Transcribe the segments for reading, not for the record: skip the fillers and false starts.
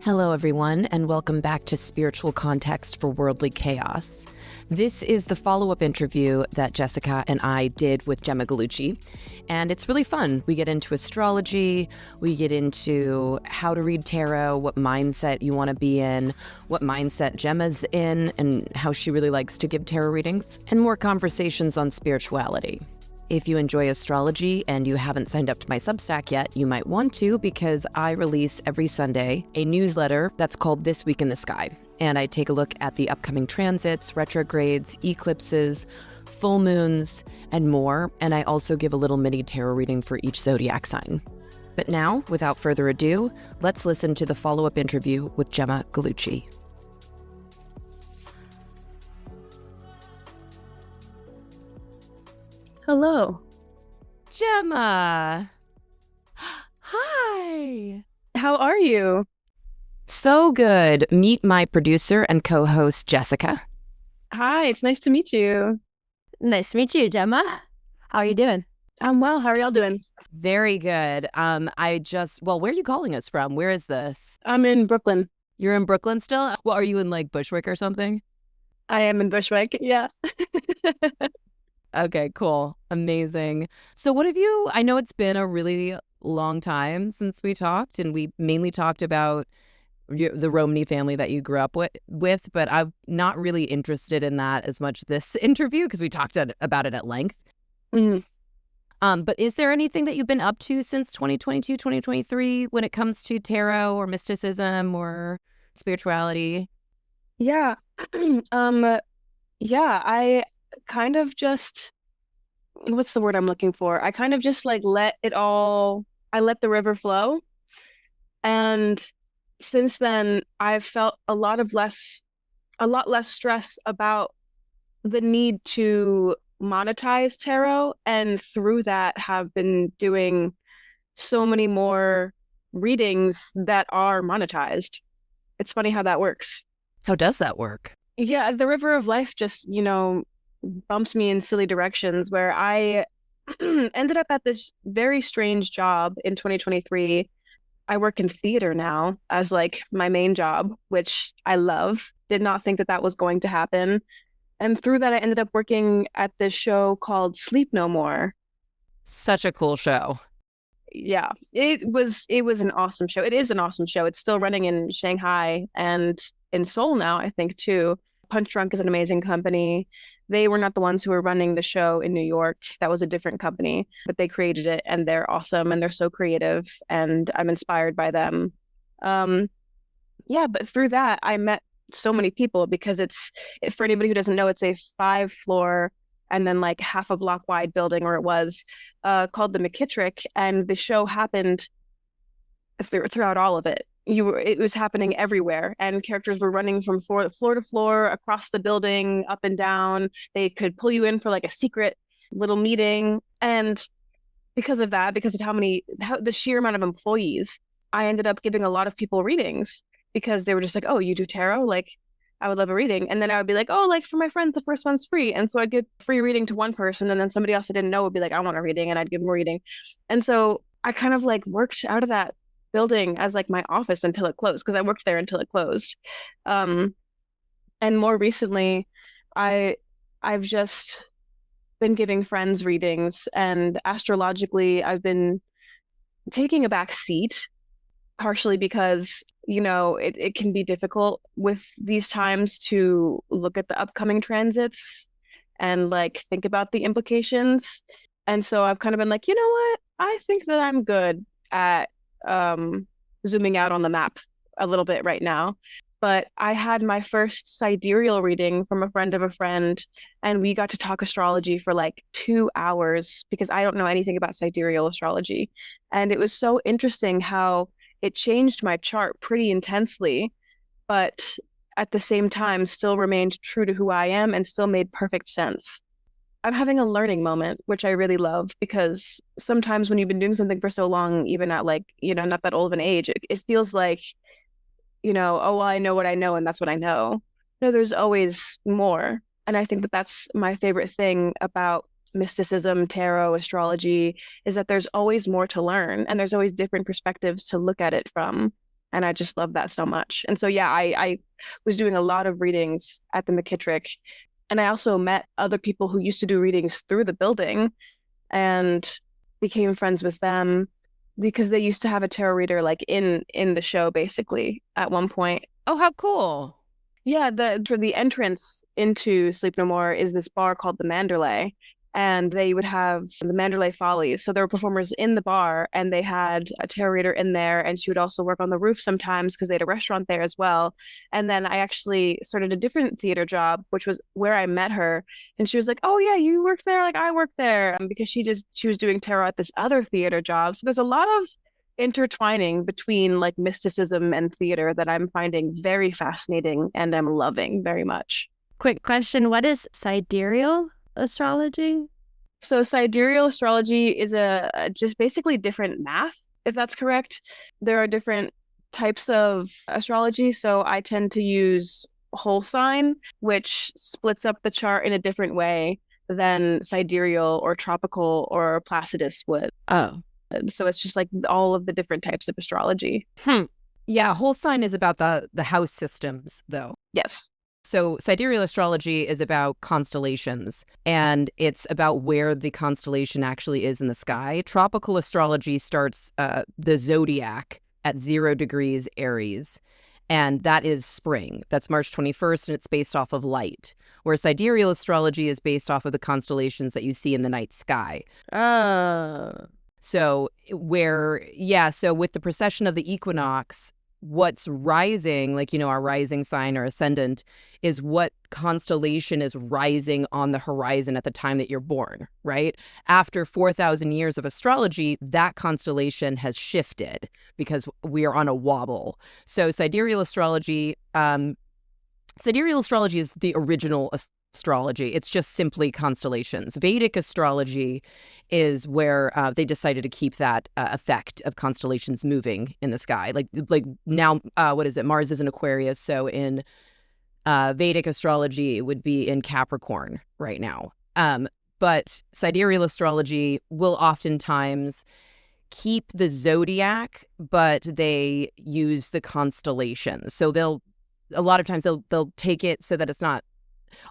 Hello, everyone, and welcome back to Spiritual Context for Worldly Chaos. This is the follow-up interview that Jessica and I did with Gemma Gallucci, and it's really fun. We get into astrology, we get into how to read tarot, what mindset you want to be in, what mindset Gemma's in, and how she really likes to give tarot readings, and more conversations on spirituality. If you enjoy astrology and you haven't signed up to my Substack yet, you might want to, because I release every Sunday a newsletter that's called This Week in the Sky. And I take a look at the upcoming transits, retrogrades, eclipses, full moons, and more. And I also give a little mini tarot reading for each zodiac sign. But now, without further ado, let's listen to the follow-up interview with Gemma Gallucci. Hello. Gemma. Hi. How are you? So good. Meet my producer and co-host, Jessica. Hi, it's nice to meet you. Nice to meet you, Gemma. How are you doing? I'm well. How are y'all doing? Very good. Where are you calling us from? Where is this? I'm in Brooklyn. You're in Brooklyn still? Well, are you in like Bushwick or something? I am in Bushwick, yeah. Okay, cool. Amazing. So I know it's been a really long time since we talked, and we mainly talked about the Romney family that you grew up with, but I'm not really interested in that as much this interview because we talked about it at length. Mm-hmm. But is there anything that you've been up to since 2022, 2023 when it comes to tarot or mysticism or spirituality? Yeah. I kind of just, what's the word I'm looking for? I kind of just like let the river flow. And since then, I've felt a lot less stress about the need to monetize tarot, and through that have been doing so many more readings that are monetized. It's funny how that works. How does that work? Yeah, the river of life just, bumps me in silly directions where I ended up at this very strange job in 2023. I work in theater now as like my main job, which I love. Did not think that was going to happen. And through that, I ended up working at this show called Sleep No More. Such a cool show. Yeah, it was an awesome show. It is an awesome show. It's still running in Shanghai and in Seoul now, I think, too. Punch Drunk is an amazing company. They were not the ones who were running the show in New York. That was a different company, but they created it, and they're awesome, and they're so creative, and I'm inspired by them. But through that, I met so many people because for anybody who doesn't know, it's a 5-floor and then like half a block wide building, or it was, called the McKittrick, and the show happened throughout all of it. It was happening everywhere, and characters were running from floor to floor, across the building, up and down. They could pull you in for like a secret little meeting. And because of that, because of the sheer amount of employees, I ended up giving a lot of people readings because they were just like, oh, you do tarot? Like, I would love a reading. And then I would be like, oh, like for my friends, the first one's free. And so I'd give a free reading to one person, and then somebody else I didn't know would be like, I want a reading, and I'd give them a reading. And so I kind of like worked out of that building as like my office until it closed, because I worked there until it closed. And more recently, I've just been giving friends readings, and astrologically, I've been taking a back seat, partially because, it can be difficult with these times to look at the upcoming transits and like think about the implications. And so I've kind of been like, you know what? I think that I'm good at zooming out on the map a little bit right now. But I had my first sidereal reading from a friend of a friend, and we got to talk astrology for like 2 hours because I don't know anything about sidereal astrology. And it was so interesting how it changed my chart pretty intensely, but at the same time still remained true to who I am and still made perfect sense. I'm having a learning moment, which I really love, because sometimes when you've been doing something for so long, even at like, not that old of an age, it feels like, oh, well, I know what I know and that's what I know. No, there's always more. And I think that that's my favorite thing about mysticism, tarot, astrology, is that there's always more to learn, and there's always different perspectives to look at it from. And I just love that so much. And so, yeah, I was doing a lot of readings at the McKittrick. And I also met other people who used to do readings through the building and became friends with them because they used to have a tarot reader like in the show basically at one point. Oh, how cool. Yeah, the entrance into Sleep No More is this bar called the Mandalay, and they would have the Mandalay Follies. So there were performers in the bar, and they had a tarot reader in there, and she would also work on the roof sometimes because they had a restaurant there as well. And then I actually started a different theater job, which was where I met her, and she was like, "Oh yeah, you worked there, like I worked there," because she was doing tarot at this other theater job. So there's a lot of intertwining between like mysticism and theater that I'm finding very fascinating and I'm loving very much. Quick question. What is sidereal astrology? So sidereal astrology is a just basically different math, if that's correct. There are different types of astrology. So I tend to use whole sign, which splits up the chart in a different way than sidereal or tropical or Placidus would. Oh. So it's just like all of the different types of astrology. Yeah, whole sign is about the house systems, though. Yes. So sidereal astrology is about constellations, and it's about where the constellation actually is in the sky. Tropical astrology starts the zodiac at 0 degrees Aries, and that is spring. That's March 21st, and it's based off of light, where sidereal astrology is based off of the constellations that you see in the night sky. So so with the precession of the equinox, what's rising, like, our rising sign or ascendant, is what constellation is rising on the horizon at the time that you're born, right? After 4,000 years of astrology, that constellation has shifted because we are on a wobble. So sidereal astrology is the original astrology. It's just simply constellations. Vedic astrology is where they decided to keep that effect of constellations moving in the sky. Like now, what is it? Mars is in Aquarius. So in Vedic astrology, it would be in Capricorn right now. But sidereal astrology will oftentimes keep the zodiac, but they use the constellations. So a lot of times they'll take it so that it's not,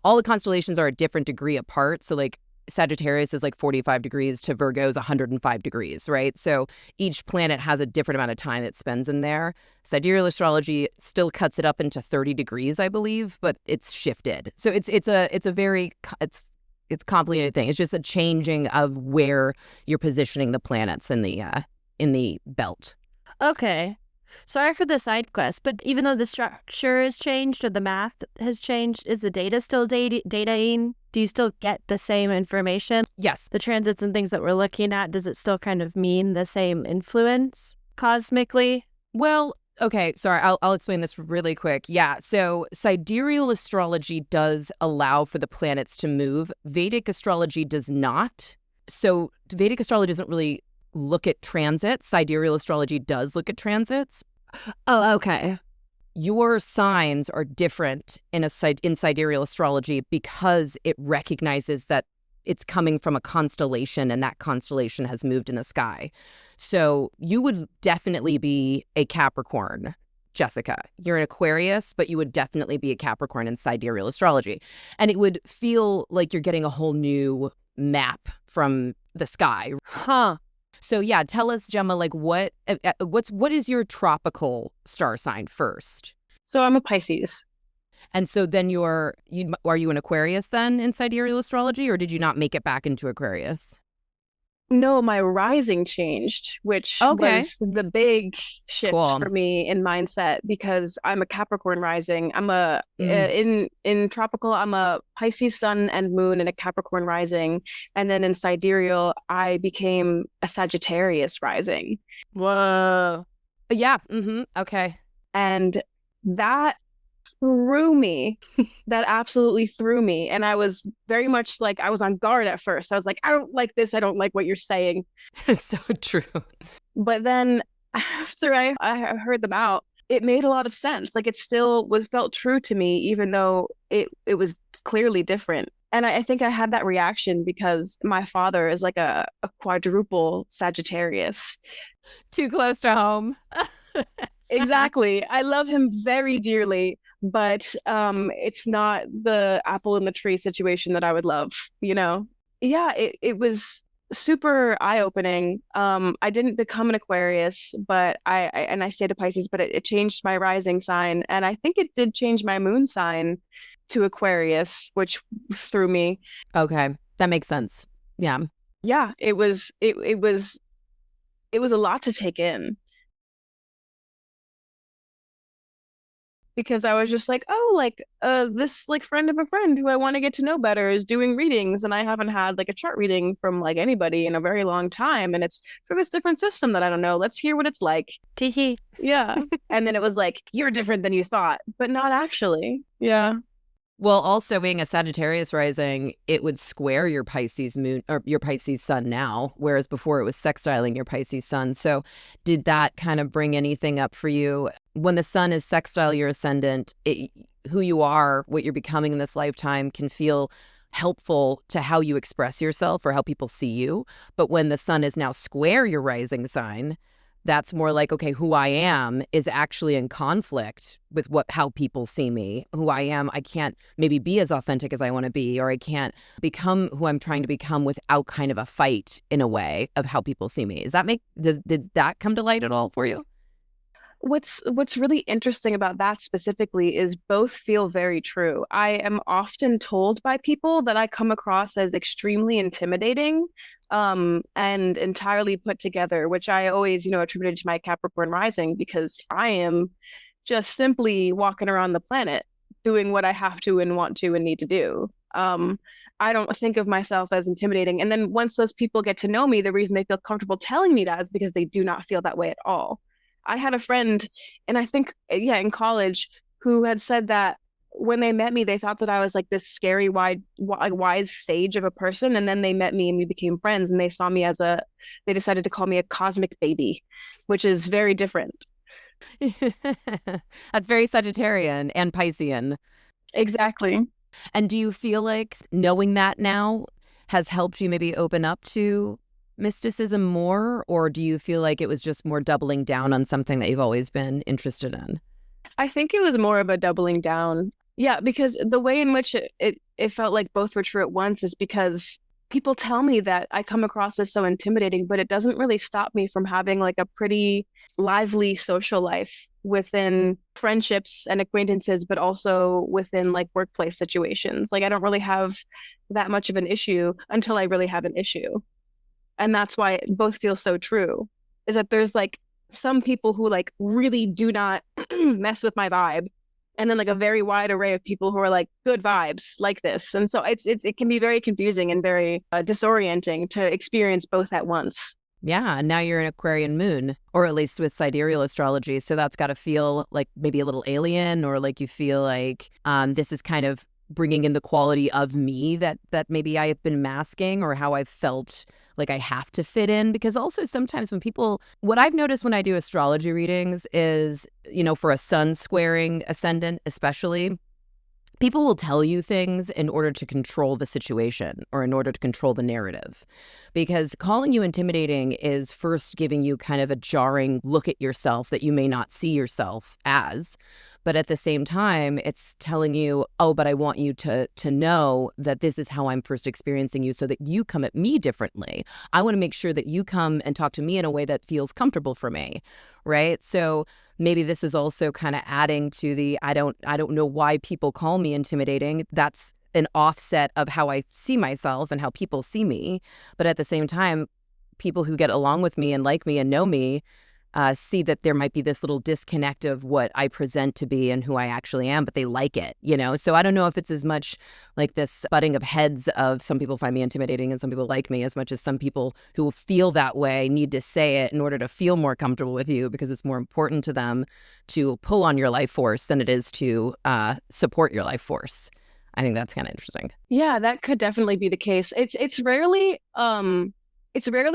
all the constellations are a different degree apart. So like Sagittarius is like 45 degrees to Virgo is 105 degrees, right? So each planet has a different amount of time it spends in there. Sidereal astrology still cuts it up into 30 degrees, I believe, but it's shifted. So it's a very complicated thing. It's just a changing of where you're positioning the planets in the belt. Okay. Sorry for the side quest, but even though the structure has changed or the math has changed, is the data still dataing? Do you still get the same information? Yes. The transits and things that we're looking at, does it still kind of mean the same influence cosmically? Well, okay, sorry, I'll explain this really quick. Yeah, so sidereal astrology does allow for the planets to move. Vedic astrology does not. So Vedic astrology doesn't really look at transits. Sidereal astrology does look at transits. Oh, okay. Your signs are different in sidereal astrology because it recognizes that it's coming from a constellation and that constellation has moved in the sky. So you would definitely be a Capricorn, Jessica. You're an Aquarius, but you would definitely be a Capricorn in sidereal astrology. And it would feel like you're getting a whole new map from the sky. Huh. So yeah, tell us, Gemma, like what is your tropical star sign first? So I'm a Pisces. And so then are you an Aquarius then in sidereal astrology, or did you not make it back into Aquarius? No, my rising changed, which was the big shift for me in mindset because I'm a Capricorn rising. I'm in tropical, I'm a Pisces sun and moon and a Capricorn rising. And then in sidereal, I became a Sagittarius rising. Whoa. Yeah. Mm-hmm. Okay. And that threw me. That absolutely threw me. And I was very much like, I was on guard at first. I was like, I don't like this. I don't like what you're saying. It's so true. But then after I heard them out, it made a lot of sense. Like it still felt true to me, even though it was clearly different. And I think I had that reaction because my father is like a quadruple Sagittarius. Too close to home. Exactly. I love him very dearly, but it's not the apple in the tree situation that I would love, you know? Yeah, it was super eye-opening. I didn't become an Aquarius, but I stayed a Pisces, but it changed my rising sign, and I think it did change my moon sign to Aquarius, which threw me. Okay, that makes sense. Yeah. Yeah, it was a lot to take in. Because I was just like, oh, like this like friend of a friend who I want to get to know better is doing readings, and I haven't had like a chart reading from like anybody in a very long time, and it's for this different system that I don't know. Let's hear what it's like. Teehee. Yeah. And then it was like, you're different than you thought, but not actually. Yeah. Well, also being a Sagittarius rising, it would square your Pisces moon or your Pisces sun now, whereas before it was sextiling your Pisces sun. So did that kind of bring anything up for you? When the sun is sextile your ascendant, who you are, what you're becoming in this lifetime can feel helpful to how you express yourself or how people see you. But when the sun is now square your rising sign, that's more like, okay, who I am is actually in conflict with how people see me. Who I am, I can't maybe be as authentic as I want to be, or I can't become who I'm trying to become without kind of a fight in a way of how people see me. Did that come to light at all for you? What's really interesting about that specifically is both feel very true. I am often told by people that I come across as extremely intimidating, and entirely put together, which I always, attributed to my Capricorn rising because I am just simply walking around the planet doing what I have to and want to and need to do. I don't think of myself as intimidating. And then once those people get to know me, the reason they feel comfortable telling me that is because they do not feel that way at all. I had a friend, and I think, yeah, in college, who had said that when they met me, they thought that I was like this scary, wise sage of a person. And then they met me and we became friends, and they saw me they decided to call me a cosmic baby, which is very different. That's very Sagittarian and Piscean. Exactly. And do you feel like knowing that now has helped you maybe open up to mysticism more, or do you feel like it was just more doubling down on something that you've always been interested in? I think it was more of a doubling down. Yeah, because the way in which it felt like both were true at once is because people tell me that I come across as so intimidating, but it doesn't really stop me from having like a pretty lively social life within friendships and acquaintances, but also within like workplace situations. Like I don't really have that much of an issue until I really have an issue. And that's why it both feel so true, is that there's like some people who like really do not mess with my vibe, and then like a very wide array of people who are like good vibes like this. And so it can be very confusing and very disorienting to experience both at once. Yeah, and now you're an Aquarian moon, or at least with sidereal astrology. So that's got to feel like maybe a little alien, or like you feel like this is kind of bringing in the quality of me that maybe I have been masking, or how I've felt like I have to fit in. Because also sometimes what I've noticed when I do astrology readings is, for a sun squaring ascendant especially, people will tell you things in order to control the situation or in order to control the narrative. Because calling you intimidating is first giving you kind of a jarring look at yourself that you may not see yourself as. But at the same time, it's telling you, oh, but I want you to know that this is how I'm first experiencing you, so that you come at me differently. I want to make sure that you come and talk to me in a way that feels comfortable for me, right? So maybe this is also kind of adding to the I don't know why people call me intimidating. That's an offset of how I see myself and how people see me. But at the same time, people who get along with me and like me and know me see that there might be this little disconnect of what I present to be and who I actually am, but they like it, So I don't know if it's as much like this butting of heads of some people find me intimidating and some people like me, as much as some people who feel that way need to say it in order to feel more comfortable with you, because it's more important to them to pull on your life force than it is to support your life force. I think that's kind of interesting. Yeah, that could definitely be the case. It's rarely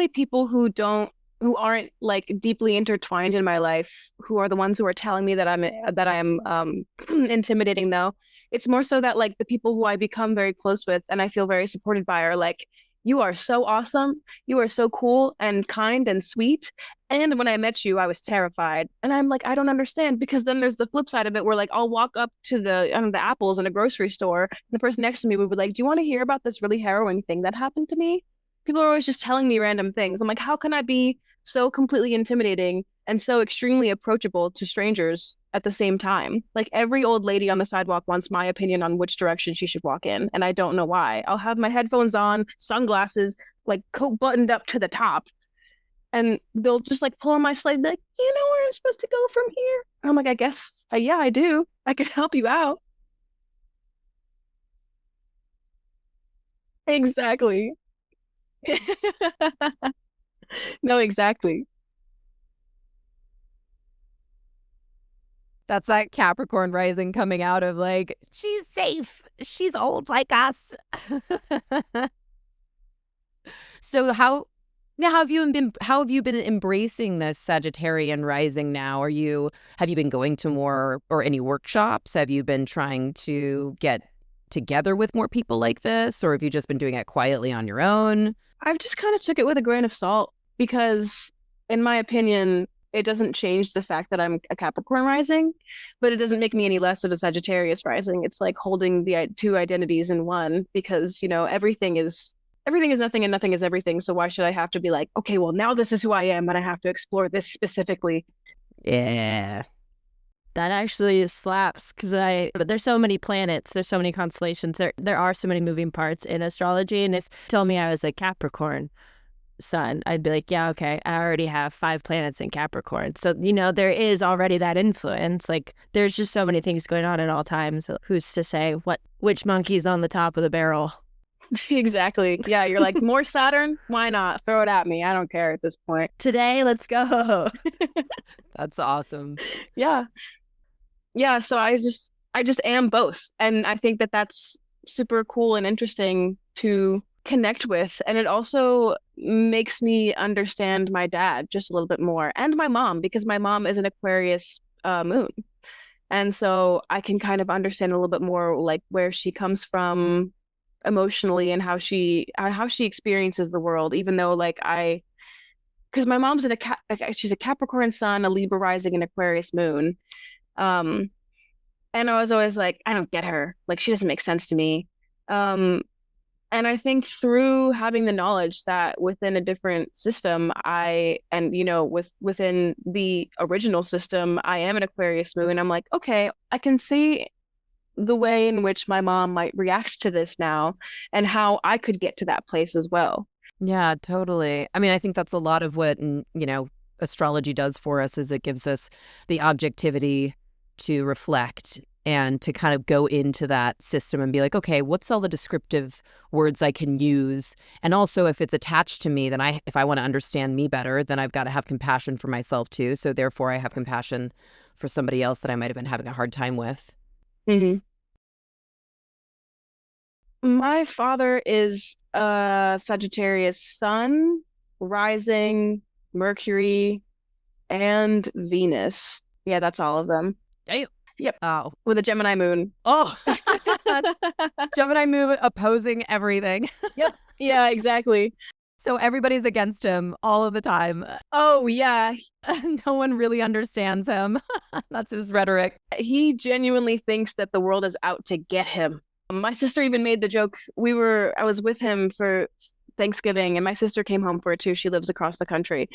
people who aren't like deeply intertwined in my life who are the ones who are telling me that I am intimidating though. It's more so that like the people who I become very close with and I feel very supported by are like, you are so awesome. You are so cool and kind and sweet. And when I met you, I was terrified. And I'm like, I don't understand, because then there's the flip side of it where like I'll walk up to the apples in a grocery store and the person next to me would be like, do you want to hear about this really harrowing thing that happened to me? People are always just telling me random things. I'm like, how can I be so completely intimidating and so extremely approachable to strangers at the same time? Like every old lady on the sidewalk wants my opinion on which direction she should walk in, and I don't know why. I'll have my headphones on, sunglasses, like coat buttoned up to the top, and they'll just like pull on my sleeve, like, you know where I'm supposed to go from here? And I'm like, I guess, yeah, I do. I can help you out. Exactly. No, exactly. That's that Capricorn rising coming out of like, she's safe. She's old like us. So how have you been embracing this Sagittarian rising now? Have you been going to more or any workshops? Have you been trying to get together with more people like this, or have you just been doing it quietly on your own? I've just kind of took it with a grain of salt because, in my opinion, it doesn't change the fact that I'm a Capricorn rising, but it doesn't make me any less of a Sagittarius rising. It's like holding the two identities in one, because, everything is nothing and nothing is everything. So why should I have to be like, okay, well, now this is who I am, and I have to explore this specifically? Yeah. That actually slaps, because there's so many planets, there's so many constellations, there are so many moving parts in astrology. And if you told me I was a Capricorn sun, I'd be like, yeah, okay, I already have 5 planets in Capricorn. So, there is already that influence. Like, there's just so many things going on at all times. Who's to say which monkey's on the top of the barrel? Exactly. Yeah, you're like, more Saturn? Why not? Throw it at me. I don't care at this point. Today, let's go. That's awesome. Yeah. Yeah, so I just am both. And I think that that's super cool and interesting to connect with. And it also makes me understand my dad just a little bit more, and my mom, because my mom is an Aquarius moon. And so I can kind of understand a little bit more like where she comes from emotionally and how she experiences the world, even though because my mom's she's a Capricorn sun, a Libra rising, and Aquarius moon. And I was always like, I don't get her. Like, she doesn't make sense to me. And I think through having the knowledge that within a different system, within the original system, I am an Aquarius moon. I'm like, okay, I can see the way in which my mom might react to this now, and how I could get to that place as well. Yeah, totally. I mean, I think that's a lot of what, astrology does for us, is it gives us the objectivity to reflect and to kind of go into that system and be like, okay, what's all the descriptive words I can use? And also, if it's attached to me, then if I want to understand me better, then I've got to have compassion for myself too. So therefore, I have compassion for somebody else that I might have been having a hard time with. Mm-hmm. My father is a Sagittarius sun, rising, Mercury, and Venus. Yeah, that's all of them. Damn. Yep. Oh. With a Gemini moon. Oh. Gemini moon opposing everything. Yep. Yeah, exactly. So everybody's against him all of the time. Oh, yeah. No one really understands him. That's his rhetoric. He genuinely thinks that the world is out to get him. My sister even made the joke. I was with him for Thanksgiving, and my sister came home for it too. She lives across the country.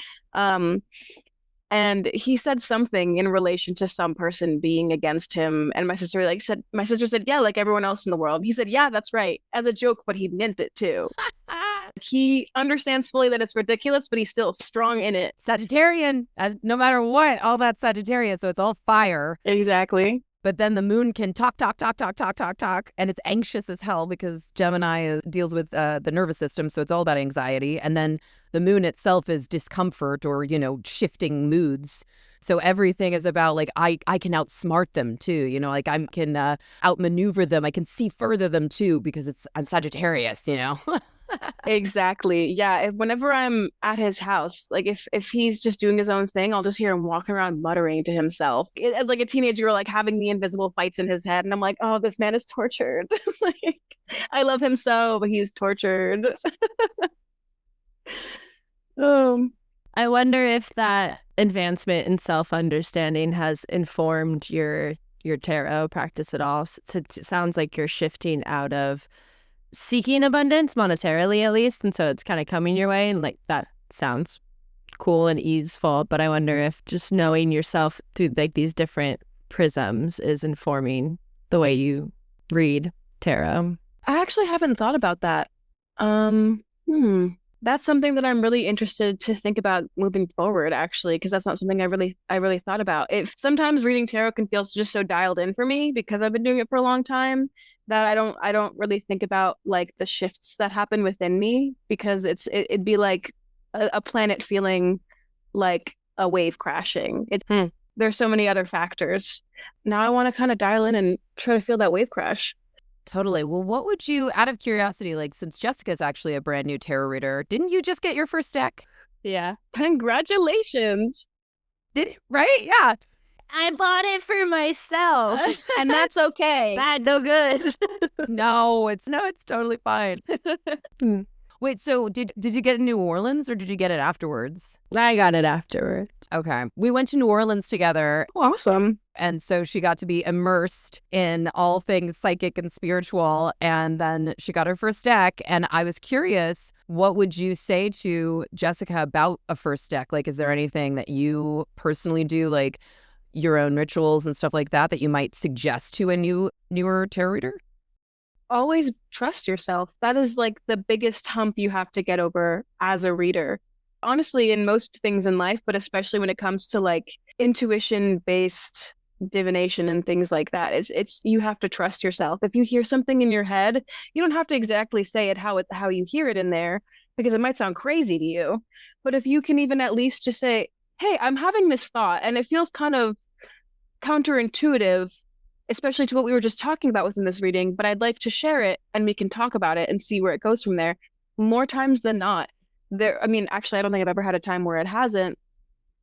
And he said something in relation to some person being against him. And my sister said, yeah, like everyone else in the world. He said, yeah, that's right, as a joke, but he meant it too. He understands fully that it's ridiculous, but he's still strong in it. Sagittarian, no matter what, all that Sagittarius. So it's all fire. Exactly. But then the moon can talk, and it's anxious as hell because Gemini deals with the nervous system, so it's all about anxiety. And then the moon itself is discomfort or, shifting moods. So everything is about, like, I can outsmart them too, like I can outmaneuver them. I can see further them too because I'm Sagittarius, Exactly. Yeah. Whenever I'm at his house, like if he's just doing his own thing, I'll just hear him walking around muttering to himself. Like a teenage girl, like having the invisible fights in his head. And I'm like, oh, this man is tortured. Like, I love him so, but he's tortured. Um, I wonder if that advancement in self-understanding has informed your tarot practice at all. So it sounds like you're shifting out of seeking abundance monetarily, at least, and so it's kind of coming your way, and like that sounds cool and easeful. But I wonder if just knowing yourself through like these different prisms is informing the way you read tarot. I actually haven't thought about that. That's something that I'm really interested to think about moving forward, actually, because that's not something I really thought about. If sometimes reading tarot can feel just so dialed in for me because I've been doing it for a long time that I don't really think about like the shifts that happen within me, because it'd be like a planet feeling like a wave crashing. There's so many other factors. Now I want to kind of dial in and try to feel that wave crash. Totally. Well, what would you, out of curiosity, like since Jessica's actually a brand new tarot reader, didn't you just get your first deck? Yeah. Congratulations. Right? Yeah. I bought it for myself. And that's okay. Bad, no good. No, it's totally fine. Wait, so did you get it in New Orleans or did you get it afterwards? I got it afterwards. Okay. We went to New Orleans together. Awesome. And so she got to be immersed in all things psychic and spiritual. And then she got her first deck. And I was curious, what would you say to Jessica about a first deck? Like, is there anything that you personally do, like your own rituals and stuff like that you might suggest to a newer tarot reader? Always trust yourself. That is like the biggest hump you have to get over as a reader. Honestly, in most things in life, but especially when it comes to like intuition-based divination and things like that, it's you have to trust yourself. If you hear something in your head, you don't have to exactly say it how you hear it in there, because it might sound crazy to you. But if you can even at least just say, "Hey, I'm having this thought and it feels kind of counterintuitive, especially to what we were just talking about within this reading, but I'd like to share it and we can talk about it and see where it goes from there." More times than not, actually, I don't think I've ever had a time where it hasn't,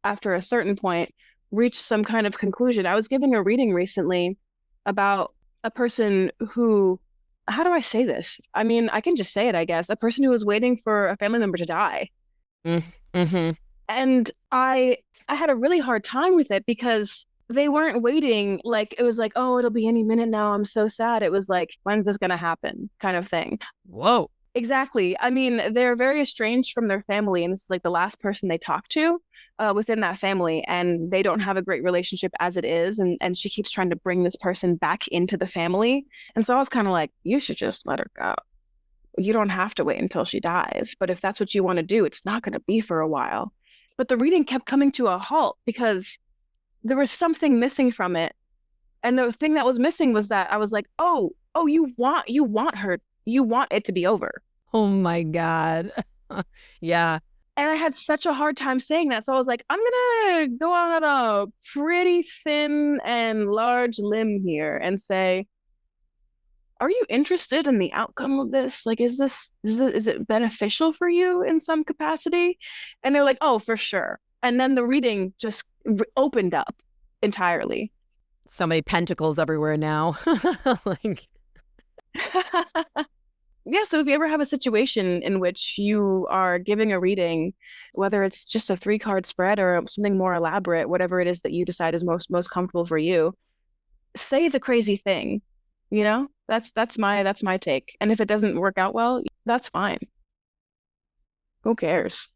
after a certain point, reached some kind of conclusion. I was giving a reading recently about a person who, how do I say this? I mean, I can just say it, I guess. A person who was waiting for a family member to die. Mm-hmm. And I had a really hard time with it because they weren't waiting. Like, it was like, oh, it'll be any minute now. I'm so sad. It was like, when's this going to happen kind of thing. Whoa. Exactly. I mean, they're very estranged from their family, and this is like the last person they talk to within that family, and they don't have a great relationship as it is, and she keeps trying to bring this person back into the family. And so I was kind of like, you should just let her go. You don't have to wait until she dies, but if that's what you want to do, it's not going to be for a while. But the reading kept coming to a halt because there was something missing from it. And the thing that was missing was that I was like, oh, you want her. You want it to be over. Oh my God. Yeah. And I had such a hard time saying that. So I was like, I'm going to go out on a pretty thin and large limb here and say, are you interested in the outcome of this? Like, is it beneficial for you in some capacity? And they're like, oh, for sure. And then the reading just opened up entirely. So many pentacles everywhere now. Like, yeah, so if you ever have a situation in which you are giving a reading, whether it's just a 3-card spread or something more elaborate, whatever it is that you decide is most comfortable for you, say the crazy thing. You know, that's my take. And if it doesn't work out well, that's fine. Who cares?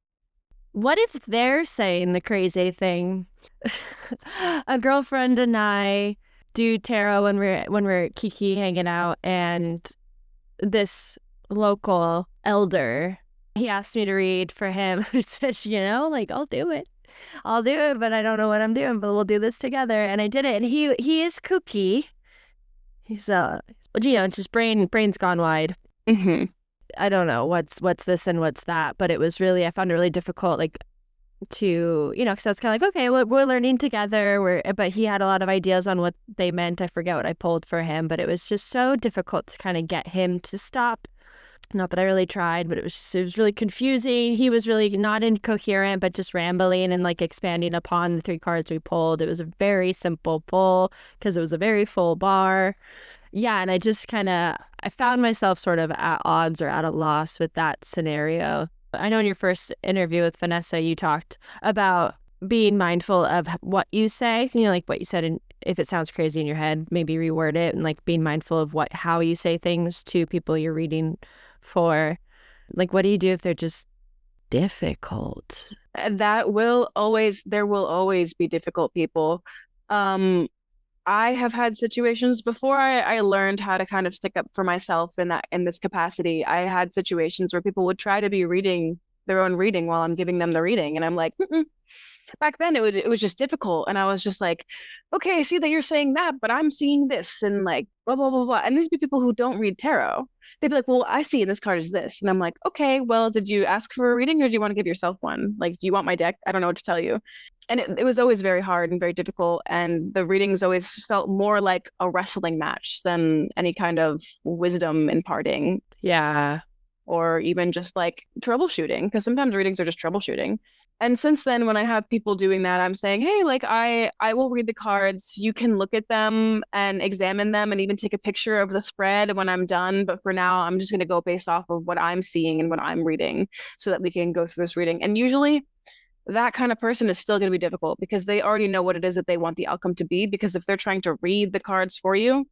What if they're saying the crazy thing? A girlfriend and I do tarot when we're kiki hanging out, and this local elder, he asked me to read for him. I said, like, I'll do it, but I don't know what I'm doing, but we'll do this together. And I did it. And he is kooky. He's just brain's gone wide. Mm-hmm. I don't know what's this and what's that, but I found it really difficult, like, to, because I was kind of like, okay, we're learning together. But he had a lot of ideas on what they meant. I forget what I pulled for him, but it was just so difficult to kind of get him to stop. Not that I really tried, but it was really confusing. He was really not incoherent, but just rambling and like expanding upon the 3 cards we pulled. It was a very simple pull because it was a very full bar. Yeah, and I found myself sort of at odds or at a loss with that scenario. I know in your first interview with Vanessa, you talked about being mindful of what you say, like what you said, and if it sounds crazy in your head, maybe reword it, and like being mindful of how you say things to people you're reading for. Like, what do you do if they're just difficult? There will always be difficult people. I have had situations before I learned how to kind of stick up for myself in this capacity. I had situations where people would try to be reading their own reading while I'm giving them the reading, and I'm like, mm-mm. Back then it was just difficult, and I was just like, okay, I see that you're saying that, but I'm seeing this, and like blah blah blah blah. And these be people who don't read tarot. They'd be like, well, I see in this card is this, and I'm like, okay, well, did you ask for a reading or do you want to give yourself one? Like, do you want my deck? I don't know what to tell you. And it was always very hard and very difficult, and the readings always felt more like a wrestling match than any kind of wisdom imparting. Yeah. Or even just like troubleshooting, because sometimes readings are just troubleshooting. And since then, when I have people doing that, I'm saying, hey, like I will read the cards. You can look at them and examine them and even take a picture of the spread when I'm done. But for now, I'm just going to go based off of what I'm seeing and what I'm reading so that we can go through this reading. And usually that kind of person is still going to be difficult because they already know what it is that they want the outcome to be. Because if they're trying to read the cards for you,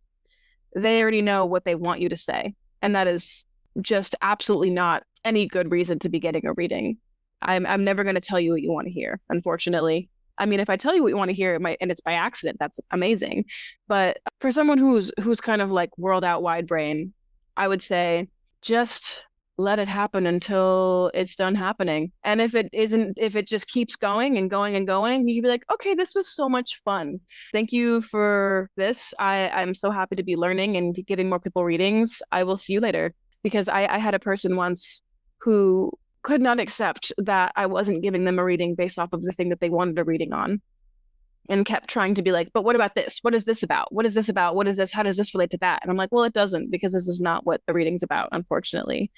they already know what they want you to say. And that is just absolutely not any good reason to be getting a reading. I'm never going to tell you what you want to hear, unfortunately. I mean, if I tell you what you want to hear, and it's by accident, that's amazing. But for someone who's kind of like world out wide brain, I would say just let it happen until it's done happening. And if it just keeps going and going and going, you can be like, okay, this was so much fun. Thank you for this. I'm so happy to be learning and giving more people readings. I will see you later. Because I had a person once who could not accept that I wasn't giving them a reading based off of the thing that they wanted a reading on, and kept trying to be like, but what about this? What is this about? What is this about? What is this? How does this relate to that? And I'm like, well, it doesn't, because this is not what the reading's about, unfortunately.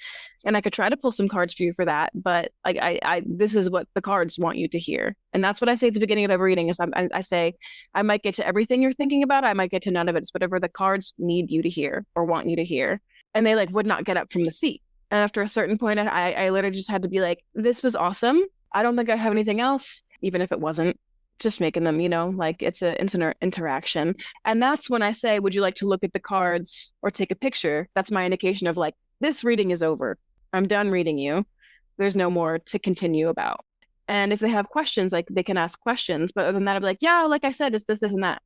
And I could try to pull some cards for you for that, but like I this is what the cards want you to hear. And that's what I say at the beginning of every reading is I say, I might get to everything you're thinking about. I might get to none of it. It's whatever the cards need you to hear or want you to hear. And they like would not get up from the seat. And after a certain point, I literally just had to be like, this was awesome. I don't think I have anything else, even if it wasn't. Just making them, like it's an interaction. And that's when I say, would you like to look at the cards or take a picture? That's my indication of like, this reading is over. I'm done reading you. There's no more to continue about. And if they have questions, like they can ask questions. But other than that, I'll be like, yeah, like I said, it's this, and that.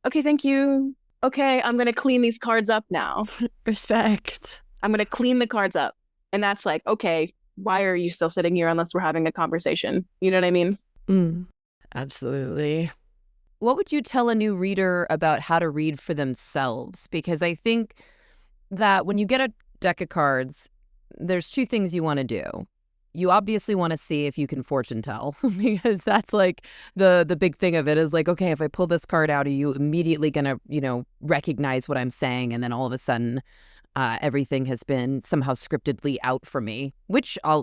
Okay, thank you. Okay, I'm going to clean these cards up now. Respect. I'm going to clean the cards up. And that's like, okay, why are you still sitting here unless we're having a conversation? You know what I mean? Absolutely. What would you tell a new reader about how to read for themselves? Because I think that when you get a deck of cards, there's two things you want to do. You obviously want to see if you can fortune tell, because that's like the big thing of it is like, okay, if I pull this card out, are you immediately going to, recognize what I'm saying? And then all of a sudden, everything has been somehow scriptedly out for me, which a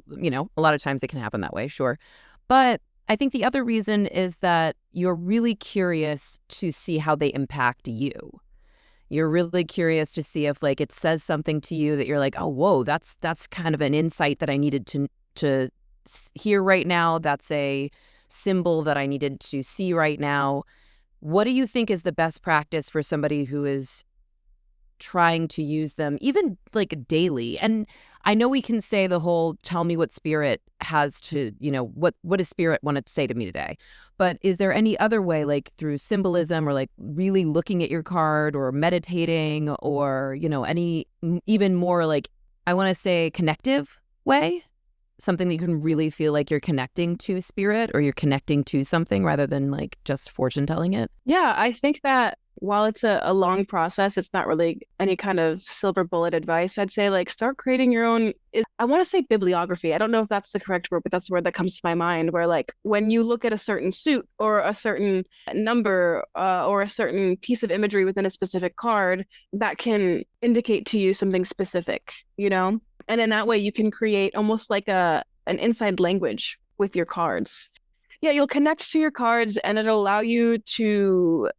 lot of times it can happen that way, sure. But I think the other reason is that you're really curious to see how they impact you. You're really curious to see if like it says something to you that you're like, oh, whoa, that's kind of an insight that I needed to hear right now. That's a symbol that I needed to see right now. What do you think is the best practice for somebody who is trying to use them even like daily? And I know we can say the whole tell me what spirit has to, what does spirit want to say to me today? But is there any other way, like through symbolism or like really looking at your card or meditating or, any even more like, I want to say connective way? Something that you can really feel like you're connecting to spirit or you're connecting to something rather than like just fortune telling it? Yeah, I think that while it's a long process, it's not really any kind of silver bullet advice. I'd say like start creating your own, I want to say bibliography. I don't know if that's the correct word, but that's the word that comes to my mind, where like when you look at a certain suit or a certain number or a certain piece of imagery within a specific card, that can indicate to you something specific, And in that way, you can create almost like an inside language with your cards. Yeah, you'll connect to your cards and it'll allow you to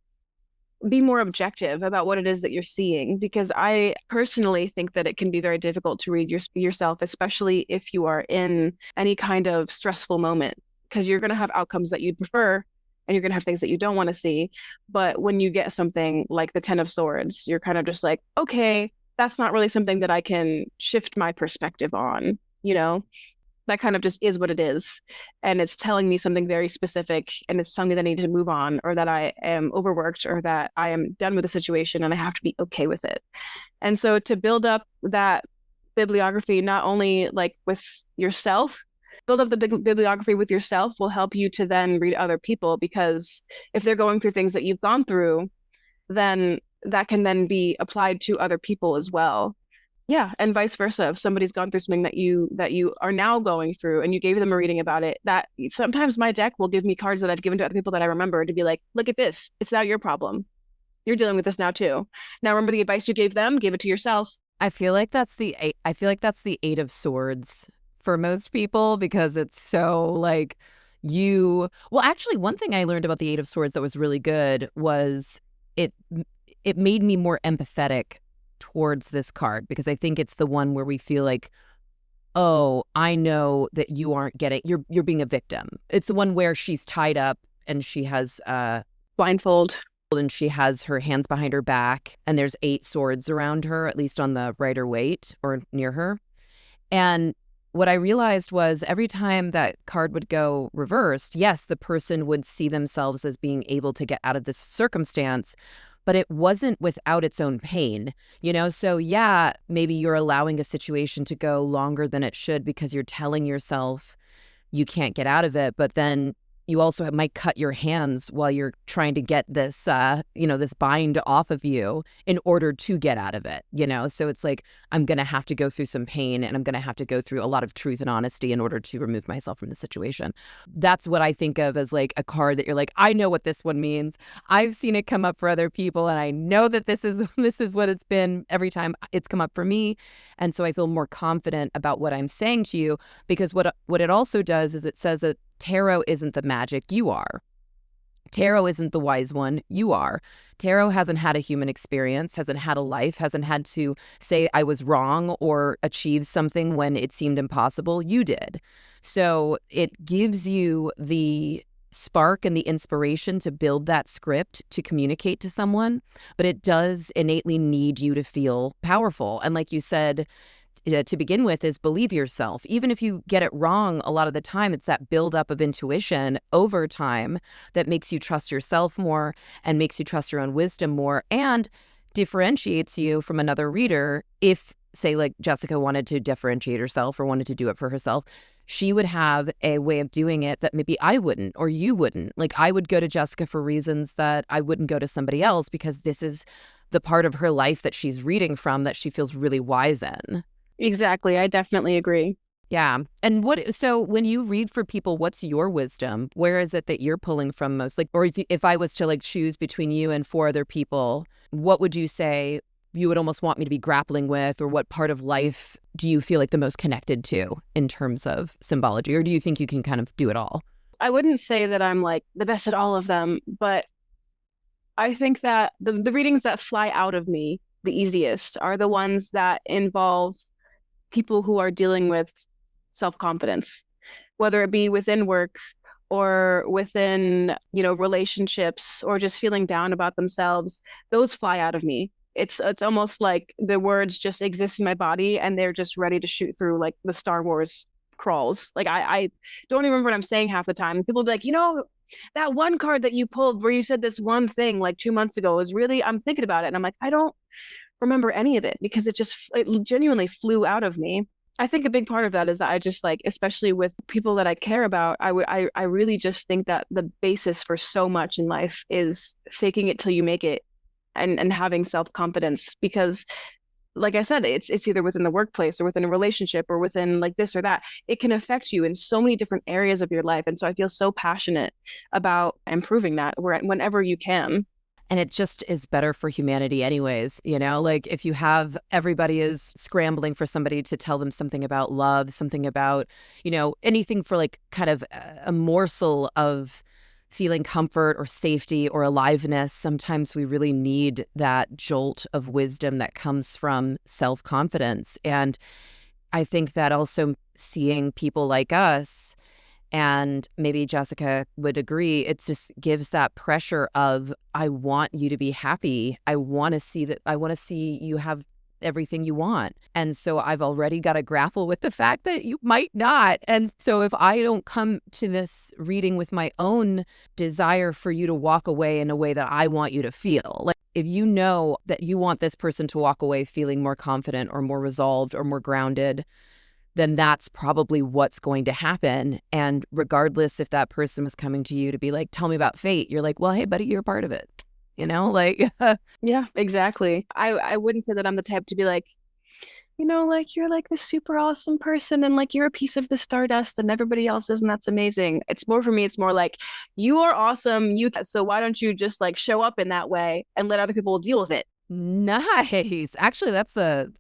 be more objective about what it is that you're seeing, because I personally think that it can be very difficult to read yourself, especially if you are in any kind of stressful moment, because you're going to have outcomes that you'd prefer and you're going to have things that you don't want to see. But when you get something like the Ten of Swords, you're kind of just like, okay, that's not really something that I can shift my perspective on, you know? That kind of just is what it is. And it's telling me something very specific, and it's telling me that I need to move on, or that I am overworked, or that I am done with the situation and I have to be okay with it. And so to build up that bibliography, not only like with yourself, build up the bibliography with yourself will help you to then read other people, because if they're going through things that you've gone through, then that can then be applied to other people as well. Yeah, and vice versa. If somebody's gone through something that you are now going through and you gave them a reading about it, that sometimes my deck will give me cards that I've given to other people that I remember, to be like, look at this. It's now your problem. You're dealing with this now too. Now remember the advice you gave them, give it to yourself. I feel like that's the Eight of Swords for most people, because it's so like well, actually, one thing I learned about the Eight of Swords that was really good was it made me more empathetic towards this card, because I think it's the one where we feel like, oh, I know that you aren't getting, you're being a victim. It's the one where she's tied up and she has blindfold, and she has her hands behind her back, and there's 8 swords around her, at least on the Rider-Waite or near her. And what I realized was every time that card would go reversed, yes, the person would see themselves as being able to get out of this circumstance, but it wasn't without its own pain, you know? So yeah, maybe you're allowing a situation to go longer than it should because you're telling yourself you can't get out of it, but then you also might cut your hands while you're trying to get this, this bind off of you in order to get out of it, you know? So it's like, I'm going to have to go through some pain, and I'm going to have to go through a lot of truth and honesty in order to remove myself from the situation. That's what I think of as like a card that you're like, I know what this one means. I've seen it come up for other people, and I know that this is what it's been every time it's come up for me. And so I feel more confident about what I'm saying to you, because what it also does is it says that tarot isn't the magic, you are. Tarot isn't the wise one, you are. Tarot hasn't had a human experience, hasn't had a life, hasn't had to say I was wrong or achieve something when it seemed impossible, you did. So it gives you the spark and the inspiration to build that script to communicate to someone, but it does innately need you to feel powerful. And like you said, to begin with, is believe yourself. Even if you get it wrong a lot of the time, it's that buildup of intuition over time that makes you trust yourself more and makes you trust your own wisdom more and differentiates you from another reader. If, say, like Jessica wanted to differentiate herself or wanted to do it for herself, she would have a way of doing it that maybe I wouldn't or you wouldn't. Like, I would go to Jessica for reasons that I wouldn't go to somebody else, because this is the part of her life that she's reading from that she feels really wise in. Exactly. I definitely agree. Yeah. And so when you read for people, what's your wisdom? Where is it that you're pulling from most? Like, or if I was to like choose between you and 4 other people, what would you say you would almost want me to be grappling with, or what part of life do you feel like the most connected to in terms of symbology? Or do you think you can kind of do it all? I wouldn't say that I'm like the best at all of them, but I think that the readings that fly out of me the easiest are the ones that involve people who are dealing with self-confidence, whether it be within work or within, relationships, or just feeling down about themselves. Those fly out of me. It's almost like the words just exist in my body and they're just ready to shoot through like the Star Wars crawls. Like I don't even remember what I'm saying half the time. People be like, that one card that you pulled where you said this one thing like 2 months ago is really, I'm thinking about it. And I'm like, I don't remember any of it, because it genuinely flew out of me. I think a big part of that is that I just like, especially with people that I care about, I really just think that the basis for so much in life is faking it till you make it, and having self-confidence, because like I said, it's either within the workplace or within a relationship or within like this or that. It can affect you in so many different areas of your life. And so I feel so passionate about improving that whenever you can. And it just is better for humanity anyways, like if you have everybody is scrambling for somebody to tell them something about love, something about, anything for like kind of a morsel of feeling comfort or safety or aliveness, sometimes we really need that jolt of wisdom that comes from self-confidence. And I think that also seeing people like us, and maybe Jessica would agree, it just gives that pressure of, I want you to be happy. I want to see you have everything you want. And so I've already got to grapple with the fact that you might not. And so if I don't come to this reading with my own desire for you to walk away in a way that I want you to feel, like if you know that you want this person to walk away feeling more confident or more resolved or more grounded, then that's probably what's going to happen. And regardless if that person was coming to you to be like, tell me about fate, you're like, well, hey, buddy, you're a part of it. Like. Yeah, exactly. I wouldn't say that I'm the type to be like, like you're like this super awesome person and like you're a piece of the stardust and everybody else is, and that's amazing. It's more for me, it's more like you are awesome. So why don't you just like show up in that way and let other people deal with it? Nice. Actually,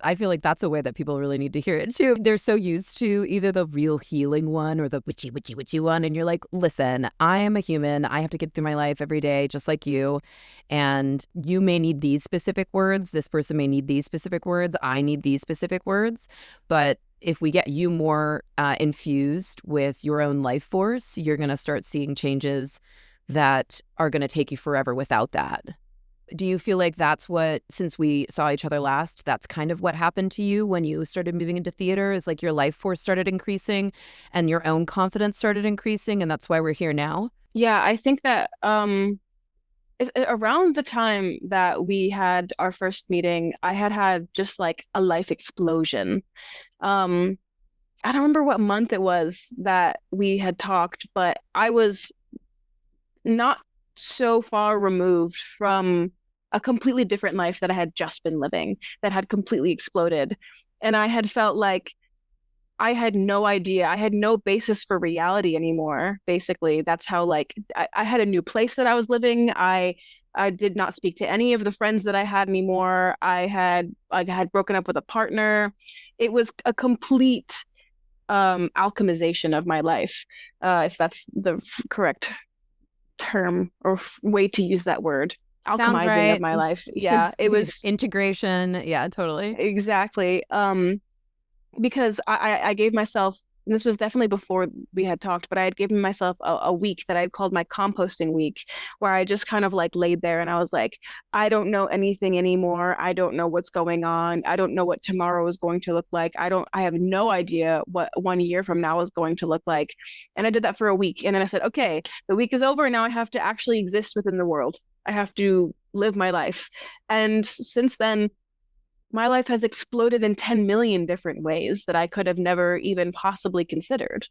I feel like that's a way that people really need to hear it too. They're so used to either the real healing one or the witchy one. And you're like, listen, I am a human. I have to get through my life every day, just like you. And you may need these specific words. This person may need these specific words. I need these specific words. But if we get you more infused with your own life force, you're going to start seeing changes that are going to take you forever without that. Do you feel like that's what, since we saw each other last, that's kind of what happened to you when you started moving into theater, is like your life force started increasing and your own confidence started increasing, and that's why we're here now? Yeah, I think that around the time that we had our first meeting, I had just like a life explosion. I don't remember what month it was that we had talked, but I was not so far removed from a completely different life that I had just been living, that had completely exploded. And I had felt like I had no idea. I had no basis for reality anymore. Basically, that's how like I had a new place that I was living. I did not speak to any of the friends that I had anymore. I had broken up with a partner. It was a complete alchemization of my life, if that's the correct term or way to use that word. Alchemizing right. of my life. Yeah, it was integration. Yeah, totally. Exactly. Because I gave myself, and this was definitely before we had talked, but I had given myself a week that I had called my composting week, where I just kind of like laid there and I was like, I don't know anything anymore. I don't know what's going on. I don't know what tomorrow is going to look like. I have no idea what 1 year from now is going to look like. And I did that for a week. And then I said, okay, the week is over and now I have to actually exist within the world. I have to live my life. And since then, my life has exploded in 10 million different ways that I could have never even possibly considered.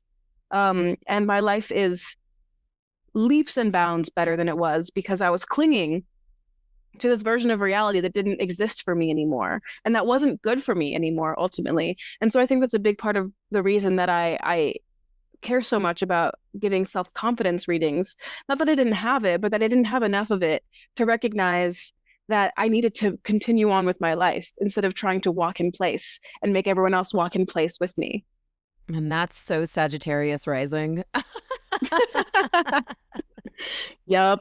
And my life is leaps and bounds better than it was because I was clinging to this version of reality that didn't exist for me anymore. And that wasn't good for me anymore, ultimately. And so I think that's a big part of the reason that I care so much about giving self-confidence readings. Not that I didn't have it, but that I didn't have enough of it to recognize that I needed to continue on with my life instead of trying to walk in place and make everyone else walk in place with me. And that's so Sagittarius rising. Yep.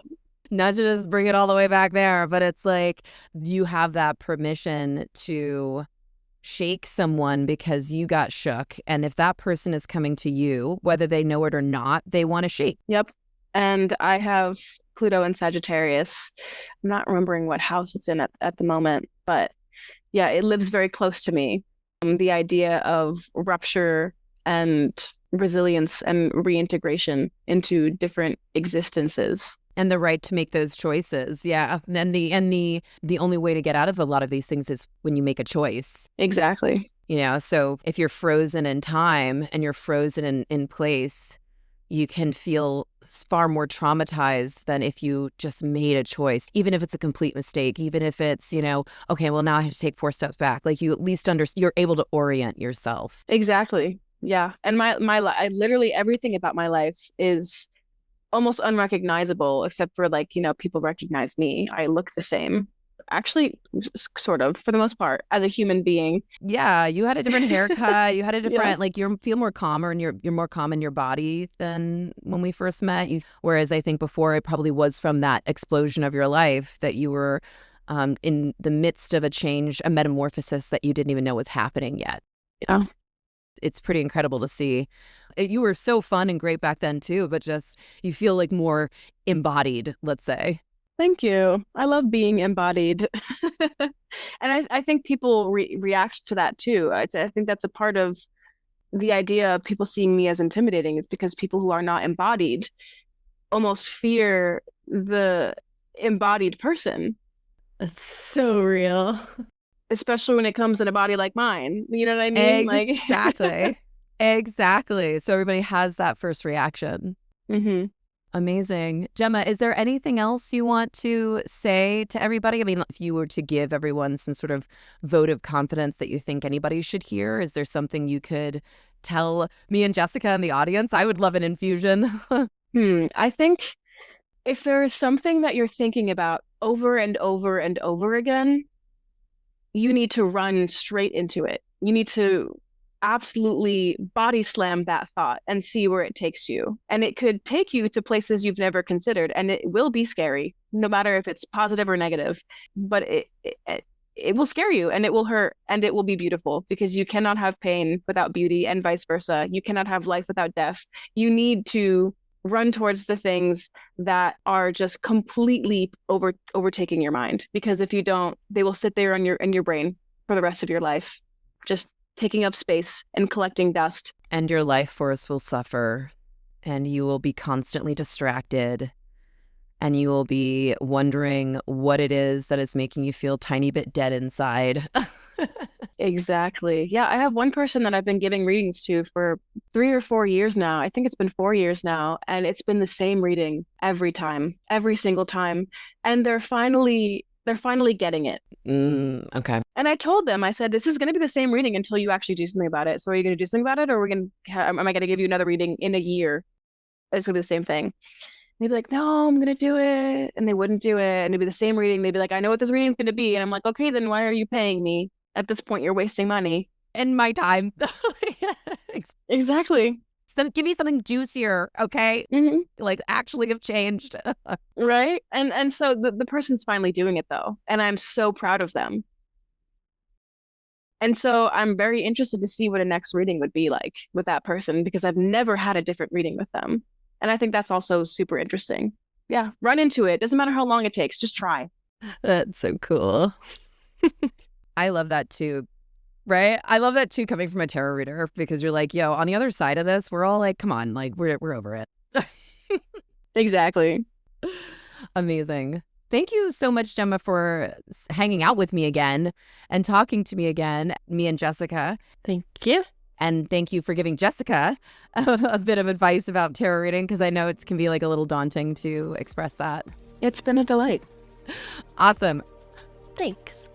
Not to just bring it all the way back there, but it's like you have that permission to shake someone because you got shook. And if that person is coming to you, whether they know it or not, they want to shake. Yep. And I have Pluto in Sagittarius. I'm not remembering what house it's in at the moment, but yeah, it lives very close to me. The idea of rupture and resilience and reintegration into different existences. And the right to make those choices. Yeah. And the only way to get out of a lot of these things is when you make a choice. Exactly. So if you're frozen in time and you're frozen in place, you can feel far more traumatized than if you just made a choice, even if it's a complete mistake, even if it's, okay, well, now I have to take 4 steps back. Like you at least you're able to orient yourself. Exactly. Yeah. And my literally everything about my life is almost unrecognizable, except for like, people recognize me. I look the same, Actually, sort of, for the most part, as a human being. Yeah, you had a different haircut. You had a different, like, you feel more calmer and you're more calm in your body than when we first met. Whereas I think before it probably was from that explosion of your life that you were in the midst of a change, a metamorphosis that you didn't even know was happening yet. Yeah. It's pretty incredible to see. You were so fun and great back then too, but just you feel like more embodied, let's say. Thank you. I love being embodied. And I think people react to that too. I think that's a part of the idea of people seeing me as intimidating. It's because people who are not embodied almost fear the embodied person. That's so real. Especially when it comes in a body like mine. You know what I mean? Exactly. Exactly. So everybody has that first reaction. Mm-hmm. Amazing. Gemma, is there anything else you want to say to everybody? I mean, if you were to give everyone some sort of vote of confidence that you think anybody should hear, is there something you could tell me and Jessica and the audience? I would love an infusion. I think if there is something that you're thinking about over and over and over again, you need to run straight into it. You need to absolutely body slam that thought and see where it takes you. And it could take you to places you've never considered, and it will be scary, no matter if it's positive or negative. But it will scare you, and it will hurt, and it will be beautiful, because you cannot have pain without beauty, and vice versa. You cannot have life without death. You need to run towards the things that are just completely overtaking your mind, because if you don't, they will sit there in your brain for the rest of your life, just taking up space and collecting dust. And your life force will suffer, and you will be constantly distracted, and you will be wondering what it is that is making you feel a tiny bit dead inside. Exactly. Yeah, I have one person that I've been giving readings to for 3 or 4 years now. I think it's been 4 years now, and it's been the same reading every time, every single time. And they're finally getting it. Okay. And I told them, I said, this is going to be the same reading until you actually do something about it. So are you going to do something about it, or am I going to give you another reading in a year? It's going to be the same thing. They'd be like, no, I'm going to do it. And they wouldn't do it. And it'd be the same reading. They'd be like, I know what this reading is going to be. And I'm like, okay, then why are you paying me? At this point, you're wasting money. And my time. Exactly. Give me something juicier, okay? Mm-hmm. Like, actually have changed. Right? And so the person's finally doing it, though. And I'm so proud of them. And so I'm very interested to see what a next reading would be like with that person, because I've never had a different reading with them. And I think that's also super interesting. Yeah, run into it. Doesn't matter how long it takes. Just try. That's so cool. I love that too. Right? I love that too, coming from a tarot reader, because you're like, yo, on the other side of this, we're all like, come on, like we're over it. Exactly. Amazing. Thank you so much, Gemma, for hanging out with me again and talking to me again, me and Jessica. Thank you. And thank you for giving Jessica a bit of advice about tarot reading, because I know it can be like a little daunting to express that. It's been a delight. Awesome. Thanks.